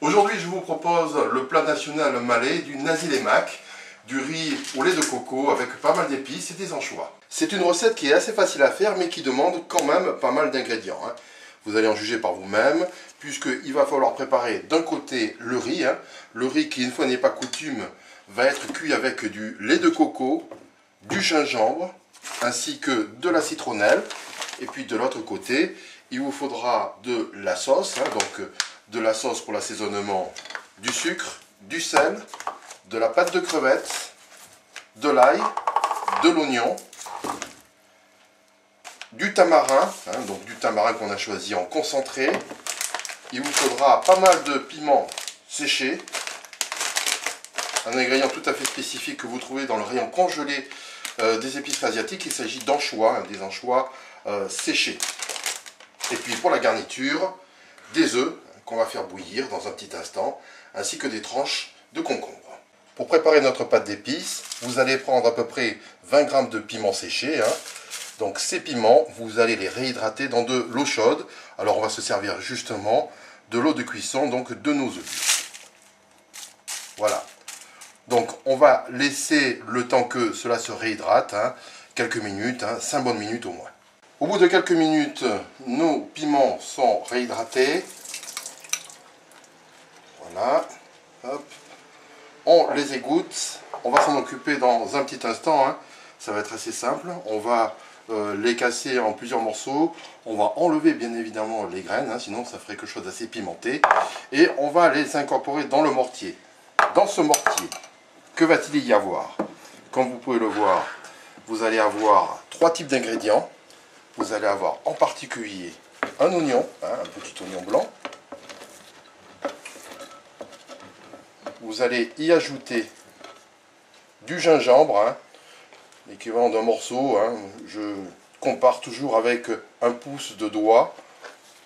Aujourd'hui, je vous propose le plat national malais du nasi lemak, du riz au lait de coco avec pas mal d'épices et des anchois. C'est une recette qui est assez facile à faire mais qui demande quand même pas mal d'ingrédients. Vous allez en juger par vous-même, puisqu'il va falloir préparer d'un côté le riz. Le riz qui, une fois n'est pas coutume, va être cuit avec du lait de coco, du gingembre, ainsi que de la citronnelle. Et puis de l'autre côté, il vous faudra de la sauce, donc de la sauce pour l'assaisonnement, du sucre, du sel, de la pâte de crevettes, de l'ail, de l'oignon, du tamarin, donc du tamarin qu'on a choisi en concentré. Il vous faudra pas mal de piments séchés, un ingrédient tout à fait spécifique que vous trouvez dans le rayon congelé des épiceries asiatiques. Il s'agit d'anchois, des anchois séchés. Et puis pour la garniture, des œufs qu'on va faire bouillir dans un petit instant, ainsi que des tranches de concombre. Pour préparer notre pâte d'épices, vous allez prendre à peu près 20 g de piments séchés. Donc ces piments, vous allez les réhydrater dans de l'eau chaude. Alors on va se servir justement de l'eau de cuisson, donc de nos œufs. Voilà. Donc on va laisser le temps que cela se réhydrate, quelques minutes, 5 bonnes minutes au moins. Au bout de quelques minutes, nos piments sont réhydratés. Voilà. Hop. On les égoutte. On va s'en occuper dans un petit instant. Ça va être assez simple. On va les casser en plusieurs morceaux. On va enlever bien évidemment les graines, sinon ça ferait quelque chose d'assez pimenté. Et on va les incorporer dans le mortier. Dans ce mortier, que va-t-il y avoir? Comme vous pouvez le voir, vous allez avoir 3 types d'ingrédients. Vous allez avoir en particulier un oignon, un petit oignon blanc. Vous allez y ajouter du gingembre, l'équivalent d'un morceau. Je compare toujours avec un pouce de doigt.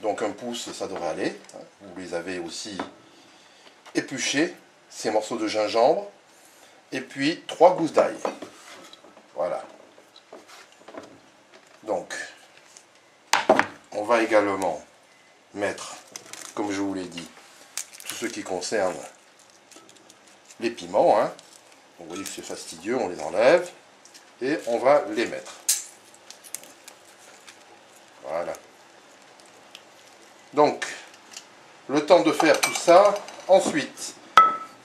Donc un pouce, ça devrait aller. Vous les avez aussi épluchés, ces morceaux de gingembre. Et puis 3 gousses d'ail. Voilà. Donc, on va également mettre, comme je vous l'ai dit, tout ce qui concerne les piments. Vous voyez que c'est fastidieux, on les enlève et on va les mettre. Voilà. Donc, le temps de faire tout ça. Ensuite,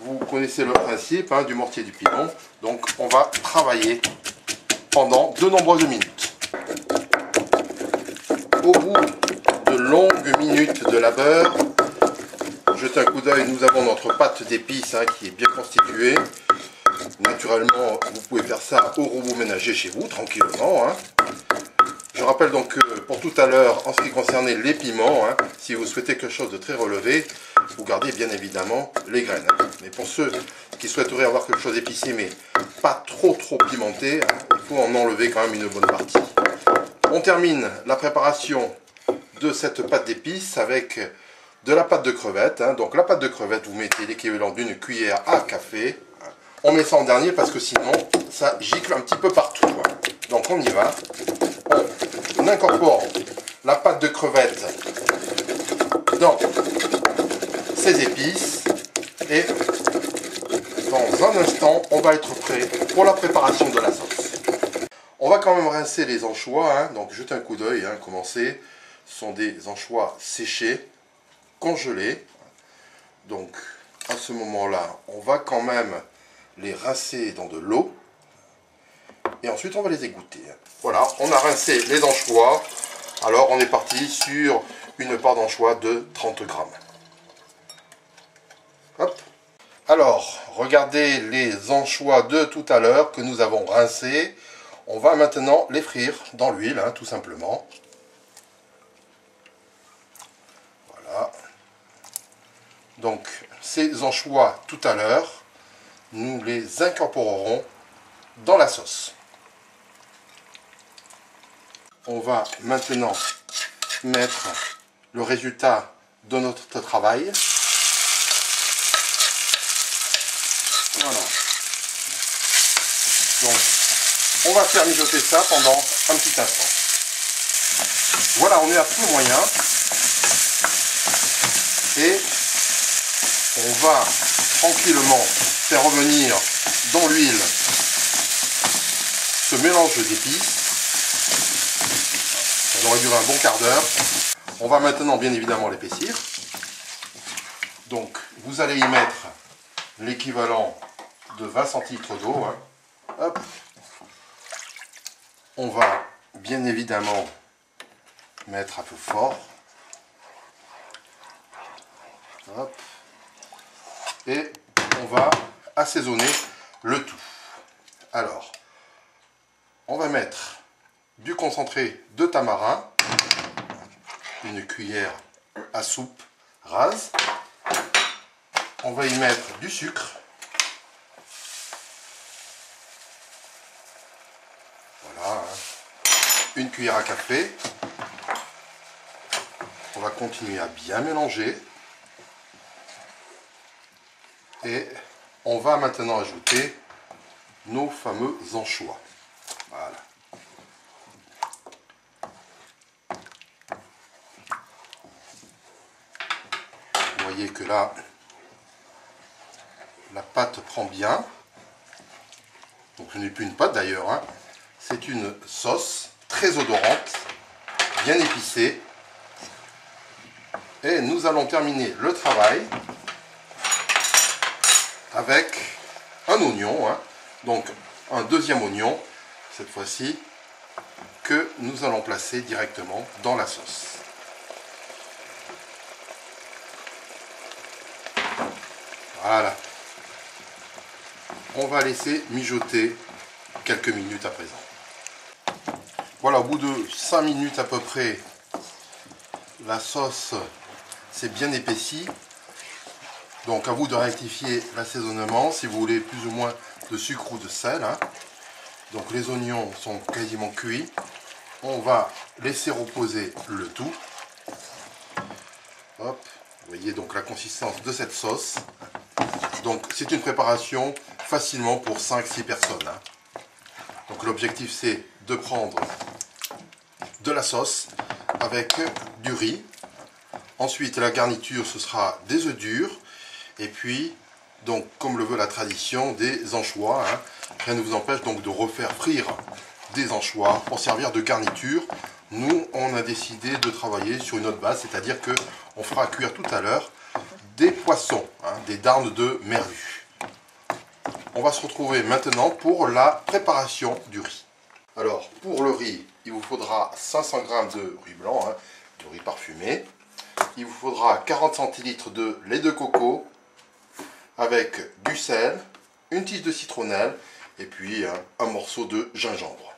vous connaissez le principe du mortier du piment. Donc, on va travailler pendant de nombreuses minutes. Au bout de longues minutes de labeur, jetez un coup d'œil, nous avons notre pâte d'épices qui est bien constituée. Naturellement, vous pouvez faire ça au robot ménager chez vous, tranquillement. Je rappelle donc que pour tout à l'heure, en ce qui concernait les piments, si vous souhaitez quelque chose de très relevé, vous gardez bien évidemment les graines. Mais pour ceux qui souhaiteraient avoir quelque chose épicé, mais pas trop pimenté, il faut en enlever quand même une bonne partie. On termine la préparation de cette pâte d'épices avec de la pâte de crevettes. Donc la pâte de crevettes, vous mettez l'équivalent d'une cuillère à café. On met ça en dernier parce que sinon ça gicle un petit peu partout. Donc on y va. On incorpore la pâte de crevettes dans ces épices. Et dans un instant, on va être prêt pour la préparation de la sauce. On va quand même rincer les anchois, donc jetez un coup d'œil, comment c'est. Ce sont des anchois séchés, congelés. Donc à ce moment-là, on va quand même les rincer dans de l'eau. Et ensuite, on va les égoutter. Voilà, on a rincé les anchois. Alors on est parti sur une part d'anchois de 30 g. Hop. Alors, regardez les anchois de tout à l'heure que nous avons rincés. On va maintenant les frire dans l'huile, tout simplement. Voilà. Donc, ces anchois, tout à l'heure, nous les incorporerons dans la sauce. On va maintenant mettre le résultat de notre travail. Voilà. Donc, on va faire mijoter ça pendant un petit instant. Voilà, on est à feu moyen. Et On va tranquillement faire revenir dans l'huile ce mélange d'épices. Ça devrait durer un bon quart d'heure. On va maintenant bien évidemment l'épaissir. Donc vous allez y mettre l'équivalent de 20 centilitres d'eau. Hein. Hop. On va bien évidemment mettre un peu fort. Hop. Et on va assaisonner le tout. Alors, on va mettre du concentré de tamarin, une cuillère à soupe rase. On va y mettre du sucre. Voilà, hein. Une cuillère à café. On va continuer à bien mélanger. Et on va maintenant ajouter nos fameux anchois. Voilà. Vous voyez que là, la pâte prend bien. Donc ce n'est plus une pâte d'ailleurs, hein. C'est une sauce très odorante, bien épicée. Et nous allons terminer le travail avec un oignon, hein. Donc un deuxième oignon, cette fois-ci, que nous allons placer directement dans la sauce. Voilà. On va laisser mijoter quelques minutes à présent. Voilà, au bout de 5 minutes à peu près, la sauce s'est bien épaissie. Donc à vous de rectifier l'assaisonnement si vous voulez plus ou moins de sucre ou de sel. Hein. Donc les oignons sont quasiment cuits. On va laisser reposer le tout. Hop, vous voyez donc la consistance de cette sauce. Donc c'est une préparation facilement pour 5-6 personnes. Hein. Donc l'objectif c'est de prendre de la sauce avec du riz. Ensuite la garniture ce sera des œufs durs. Et puis, donc, comme le veut la tradition, des anchois. Hein. Rien ne vous empêche donc de refaire frire des anchois pour servir de garniture. Nous, on a décidé de travailler sur une autre base, c'est-à-dire que on fera cuire tout à l'heure des poissons, hein, des darnes de merlu. On va se retrouver maintenant pour la préparation du riz. Alors, pour le riz, il vous faudra 500 g de riz blanc, hein, de riz parfumé. Il vous faudra 40 centilitres de lait de coco, avec du sel, une tige de citronnelle et puis un morceau de gingembre.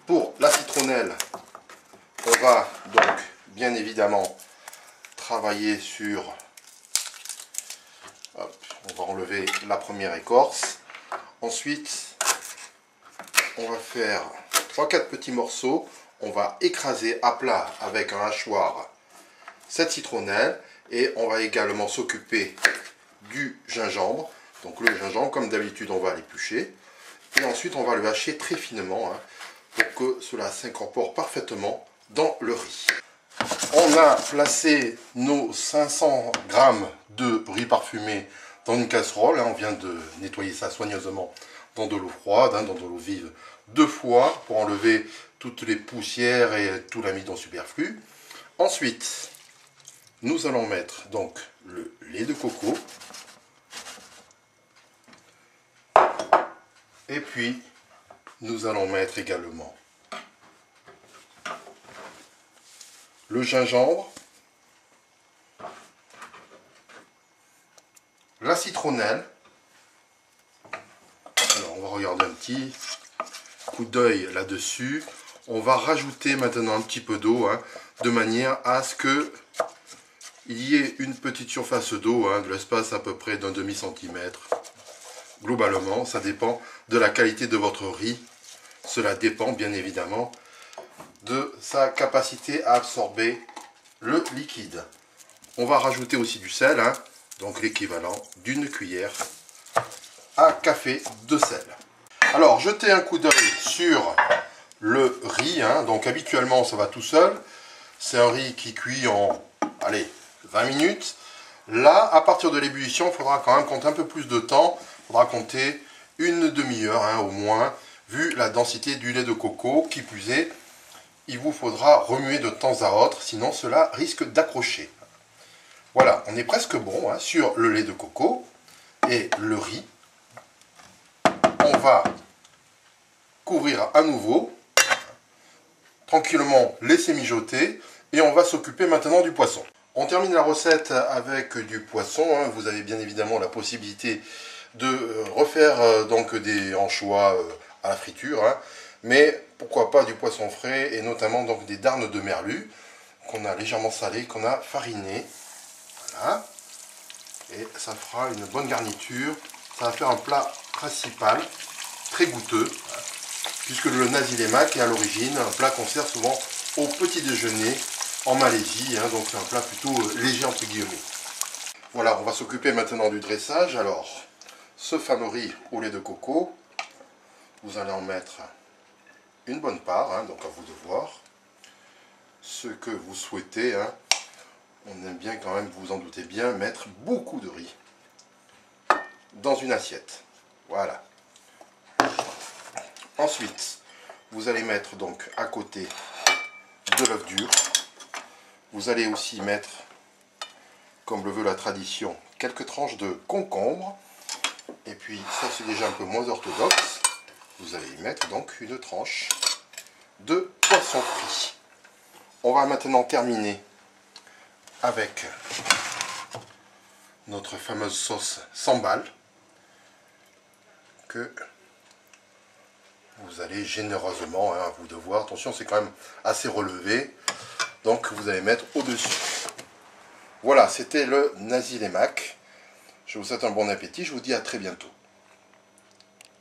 Pour la citronnelle, on va donc bien évidemment travailler sur... Hop, on va enlever la première écorce. Ensuite, on va faire 3-4 petits morceaux. On va écraser à plat avec un hachoir cette citronnelle et on va également s'occuper du gingembre. Donc le gingembre, comme d'habitude, on va l'éplucher. Et ensuite, on va le hacher très finement hein, pour que cela s'incorpore parfaitement dans le riz. On a placé nos 500 g de riz parfumé dans une casserole. Hein, on vient de nettoyer ça soigneusement dans de l'eau froide, hein, dans de l'eau vive 2 fois pour enlever toutes les poussières et tout l'amidon superflu. Ensuite, nous allons mettre donc le lait de coco. Et puis, nous allons mettre également le gingembre, la citronnelle. Alors, on va regarder un petit coup d'œil là-dessus. On va rajouter maintenant un petit peu d'eau, hein, de manière à ce que il y ait une petite surface d'eau, hein, de l'espace à peu près d'un demi-centimètre. Globalement, ça dépend de la qualité de votre riz. Cela dépend bien évidemment de sa capacité à absorber le liquide. On va rajouter aussi du sel, hein, donc l'équivalent d'une cuillère à café de sel. Alors, jetez un coup d'œil sur le riz. Hein, donc habituellement, ça va tout seul. C'est un riz qui cuit en, allez, 20 minutes. Là, à partir de l'ébullition, il faudra quand même compter un peu plus de temps. Il faudra compter une demi-heure hein, au moins, vu la densité du lait de coco. Qui plus est, il vous faudra remuer de temps à autre, sinon cela risque d'accrocher. Voilà, on est presque bon hein, sur le lait de coco et le riz. On va couvrir à nouveau, tranquillement laisser mijoter et on va s'occuper maintenant du poisson. On termine la recette avec du poisson. Hein. Vous avez bien évidemment la possibilité de refaire donc des anchois à la friture, hein. Mais pourquoi pas du poisson frais et notamment donc des darnes de merlu qu'on a légèrement salées, qu'on a farinées. Voilà. Et ça fera une bonne garniture. Ça va faire un plat principal, très goûteux, hein, puisque le nasi lemak est à l'origine un plat qu'on sert souvent au petit déjeuner en Malaisie, hein, donc c'est un plat plutôt léger entre guillemets. Voilà, on va s'occuper maintenant du dressage. Alors, ce fameux riz au lait de coco, vous allez en mettre une bonne part, hein, donc à vous de voir ce que vous souhaitez. Hein. On aime bien quand même, vous en doutez bien, mettre beaucoup de riz dans une assiette. Voilà. Ensuite, vous allez mettre donc à côté de l'œuf dur. Vous allez aussi mettre, comme le veut la tradition, quelques tranches de concombre. Et puis, ça c'est déjà un peu moins orthodoxe. Vous allez y mettre donc une tranche de poisson frit. On va maintenant terminer avec notre fameuse sauce sambal que vous allez généreusement, hein, à vous de voir. Attention, c'est quand même assez relevé. Donc vous allez mettre au-dessus. Voilà, c'était le nasi lemak. Je vous souhaite un bon appétit. Je vous dis à très bientôt.